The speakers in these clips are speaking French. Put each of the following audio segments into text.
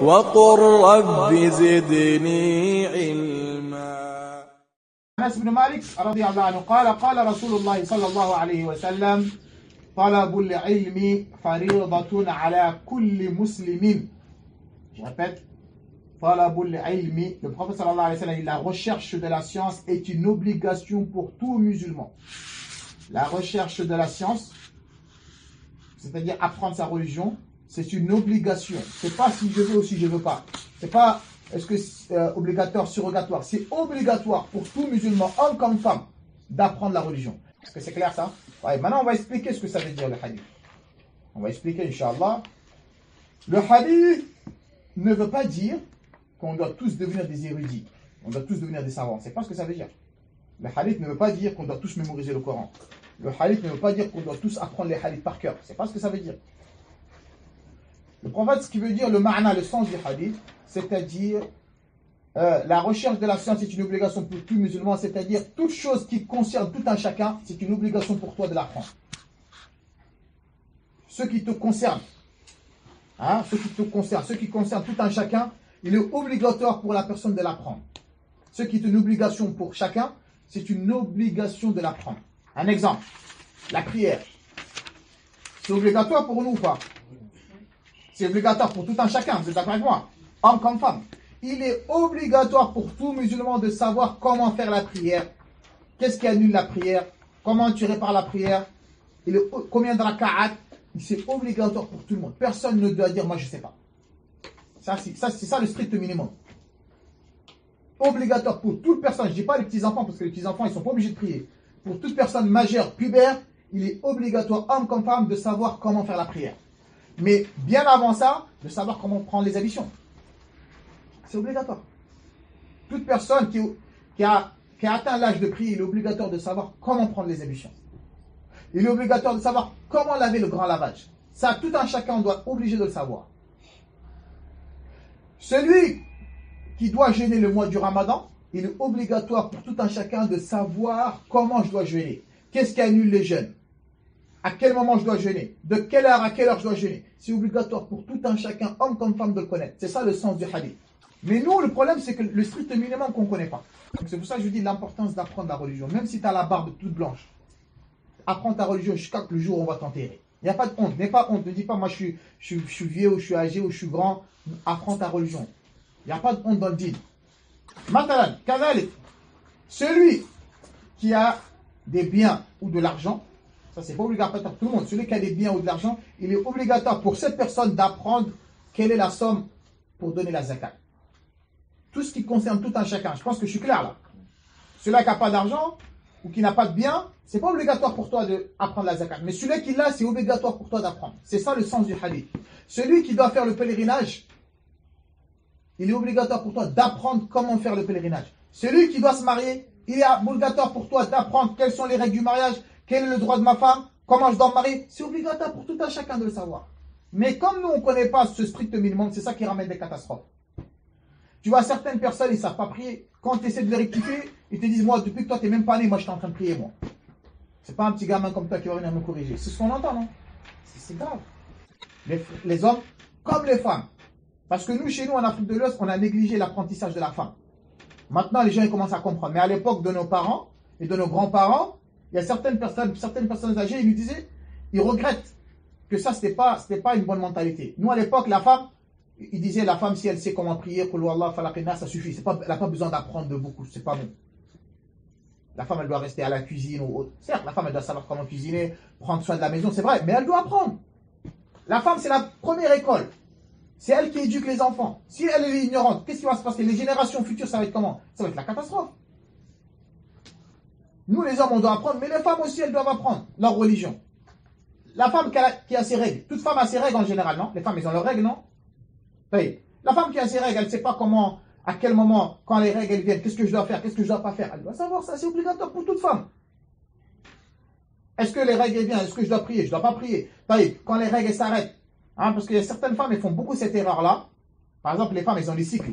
وقل رب زدني علما. أنس بن مالك رضي الله عنه قال قال رسول الله صلى الله عليه وسلم طلب العلم فريضة على كل مسلم. Je répète, طلب العلم, le prophète sallallahu alayhi wa sallam, la recherche de la science est une obligation pour tout musulman. La recherche de la science, c'est-à-dire apprendre sa religion, c'est une obligation. C'est pas si je veux ou si je veux pas. C'est pas est-ce que c'est obligatoire, surrogatoire. C'est obligatoire pour tout musulman, homme comme femme, d'apprendre la religion. Est-ce que c'est clair ça? Ouais, maintenant on va expliquer ce que ça veut dire le hadith. On va expliquer, Inch'Allah. Le hadith ne veut pas dire qu'on doit tous devenir des érudits. On doit tous devenir des savants. C'est pas ce que ça veut dire. Le hadith ne veut pas dire qu'on doit tous mémoriser le Coran. Le hadith ne veut pas dire qu'on doit tous apprendre les hadiths par cœur. C'est pas ce que ça veut dire. Le prophète, ce qui veut dire le ma'na, le sens du hadith, c'est-à-dire la recherche de la science est une obligation pour tout musulman, c'est-à-dire toute chose qui concerne tout un chacun, c'est une obligation pour toi de l'apprendre. Ce qui te concerne, ce qui concerne tout un chacun, il est obligatoire pour la personne de l'apprendre. Ce qui est une obligation pour chacun, c'est une obligation de l'apprendre. Un exemple, la prière. C'est obligatoire pour nous ou pas? C'est obligatoire pour tout un chacun, vous êtes d'accord avec moi? Homme comme femme. Il est obligatoire pour tout musulman de savoir comment faire la prière. Qu'est-ce qui annule la prière? Comment tu répares la prière? Combien de raka'at? C'est obligatoire pour tout le monde. Personne ne doit dire, moi je ne sais pas. C'est ça le strict minimum. Obligatoire pour toute personne. Je ne dis pas les petits-enfants, parce que les petits-enfants, ils ne sont pas obligés de prier. Pour toute personne majeure, pubère, il est obligatoire, homme comme femme, de savoir comment faire la prière. Mais bien avant ça, de savoir comment prendre les ablutions. C'est obligatoire. Toute personne qui a atteint l'âge de prier, il est obligatoire de savoir comment prendre les ablutions. Il est obligatoire de savoir comment laver le grand lavage. Ça, tout un chacun doit être obligé de le savoir. Celui qui doit jeûner le mois du Ramadan, il est obligatoire pour tout un chacun de savoir comment je dois jeûner. Qu'est-ce qui annule les jeûnes? À quel moment je dois jeûner? De quelle heure à quelle heure je dois jeûner? C'est obligatoire pour tout un chacun, homme comme femme, de le connaître. C'est ça le sens du hadith. Mais nous, le problème, c'est que le strict minimum qu'on ne connaît pas. Donc c'est pour ça que je dis l'importance d'apprendre la religion. Même si tu as la barbe toute blanche, apprends ta religion jusqu'à le jour où on va t'enterrer. Il n'y a pas de honte. N'aie pas honte. Ne dis pas, moi je suis vieux, ou je suis âgé, ou je suis grand. Apprends ta religion. Il n'y a pas de honte dans le dîn. Matalan, kadalik, celui qui a des biens ou de l'argent, ça c'est pas obligatoire pour tout le monde, celui qui a des biens ou de l'argent, il est obligatoire pour cette personne d'apprendre quelle est la somme pour donner la zakat. Tout ce qui concerne tout un chacun, je pense que je suis clair là. Celui qui n'a pas d'argent ou qui n'a pas de biens, c'est pas obligatoire pour toi d'apprendre la zakat. Mais celui qui l'a, c'est obligatoire pour toi d'apprendre. C'est ça le sens du hadith. Celui qui doit faire le pèlerinage, il est obligatoire pour toi d'apprendre comment faire le pèlerinage. Celui qui doit se marier, il est obligatoire pour toi d'apprendre quelles sont les règles du mariage, quel est le droit de ma femme, comment je dois me marier. C'est obligatoire pour tout un chacun de le savoir. Mais comme nous, on ne connaît pas ce strict minimum, c'est ça qui ramène des catastrophes. Tu vois, certaines personnes, ils ne savent pas prier. Quand tu essaies de les rectifier, ils te disent, moi, depuis que toi, tu n'es même pas né, moi, je suis en train de prier, moi. C'est pas un petit gamin comme toi qui va venir me corriger. C'est ce qu'on entend, non? C'est grave. Les hommes, comme les femmes. Parce que nous, chez nous, en Afrique de l'Ouest, on a négligé l'apprentissage de la femme. Maintenant, les gens ils commencent à comprendre. Mais à l'époque de nos parents et de nos grands-parents, il y a certaines personnes âgées, ils nous disaient, ils regrettent que ça, c'était pas une bonne mentalité. Nous, à l'époque, la femme, ils disaient, la femme, si elle sait comment prier, ça suffit. Elle n'a pas besoin d'apprendre de beaucoup. C'est pas bon. La femme, elle doit rester à la cuisine ou autre. Certes, la femme, elle doit savoir comment cuisiner, prendre soin de la maison, c'est vrai, mais elle doit apprendre. La femme, c'est la première école. C'est elle qui éduque les enfants. Si elle est ignorante, qu'est-ce qui va se passer? Les générations futures, ça va être comment? Ça va être la catastrophe. Nous, les hommes, on doit apprendre, mais les femmes aussi, elles doivent apprendre leur religion. La femme qui a ses règles. Toute femme a ses règles en général, non? Les femmes, elles ont leurs règles, non? Oui. La femme qui a ses règles, elle ne sait pas comment, à quel moment, quand les règles elles viennent, qu'est-ce que je dois faire, qu'est-ce que je ne dois pas faire. Elle doit savoir ça, c'est obligatoire pour toute femme. Est-ce que les règles viennent? Est-ce que je dois prier? Je ne dois pas prier. Quand les règles s'arrêtent, parce qu'il y a certaines femmes, elles font beaucoup cette erreur-là. Par exemple, les femmes, elles ont des cycles.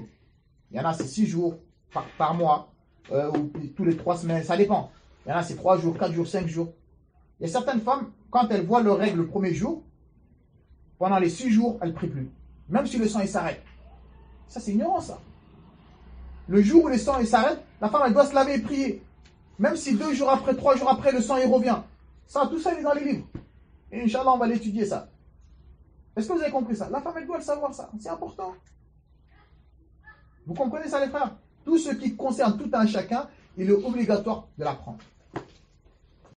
Il y en a, c'est 6 jours par mois, ou tous les 3 semaines, ça dépend. Il y en a, c'est 3 jours, 4 jours, 5 jours. Il y a certaines femmes, quand elles voient leurs règles le premier jour, pendant les 6 jours, elles ne prient plus. Même si le sang il s'arrête. Ça, c'est ignorant, ça. Le jour où le sang s'arrête, la femme, elle doit se laver et prier. Même si 2 jours après, 3 jours après, le sang, il revient. Ça, tout ça, il est dans les livres. Et Inch'Allah, on va l'étudier, ça. Est-ce que vous avez compris ça? La femme, elle doit le savoir, ça. C'est important. Vous comprenez ça, les frères? Tout ce qui concerne tout un chacun, il est obligatoire de l'apprendre.